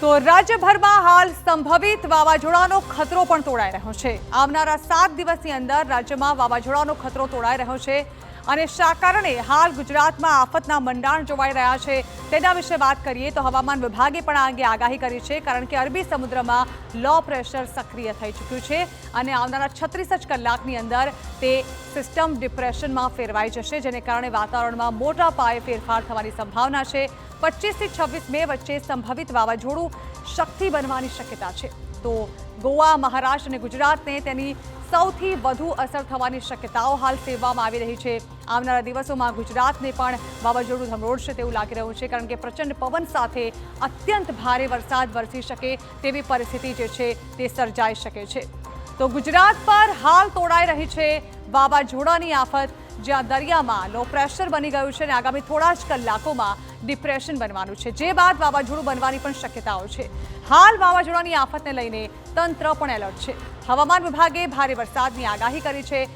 તો રાજ્યભરમાં હાલ સંભવિત વાવાઝોડાનો ખતરો પણ તોડાઈ રહ્યો છે। આવનારા 7 દિવસની અંદર રાજ્યમાં વાવાઝોડાનો ખતરો તોડાઈ રહ્યો છે અને શા કારણે હાલ ગુજરાતમાં આફતના મંડાણ જોવાઈ રહ્યા છે તેના વિશે વાત કરીએ તો હવામાન વિભાગે પણ આ અંગે આગાહી કરી છે, કારણ કે અરબી સમુદ્રમાં લો પ્રેશર સક્રિય થઈ ચૂક્યું છે અને આવનારા 36 જ કલાકની અંદર તે સિસ્ટમ ડિપ્રેશનમાં ફેરવાઈ જશે, જેને કારણે વાતાવરણમાં મોટા પાયે ફેરફાર થવાની સંભાવના છે। 25 થી 26 મે વચ્ચે સંભવિત વાવાઝોડું શક્તિ બનવાની શક્યતા છે। તો ગોવા, મહારાષ્ટ્ર અને ગુજરાતને તેની સૌથી વધુ અસર થવાની શક્યતાઓ હાલ સેવવામાં આવી રહી છે। આવનારા દિવસોમાં ગુજરાતને પણ વાવાઝોડું ધમરોળશે તેવું લાગી રહ્યું છે, કારણ કે પ્રચંડ પવન સાથે અત્યંત ભારે વરસાદ વરસી શકે તેવી પરિસ્થિતિ જે છે તે સર્જાઈ શકે છે। તો ગુજરાત પર હાલ તોડાઈ રહી છે વાવાઝોડાની આફત, જ્યાં દરિયામાં લો પ્રેશર બની ગયું છે અને આગામી થોડા જ કલાકોમાં ડિપ્રેશન બનવાનું છે, જે બાદ વાવાઝોડું બનવાની પણ શક્યતાઓ છે। હાલ વાવાઝોડાની આફતને લઈને તંત્ર પણ એલર્ટ છે। હવામાન વિભાગે ભારે વરસાદની આગાહી કરી છે।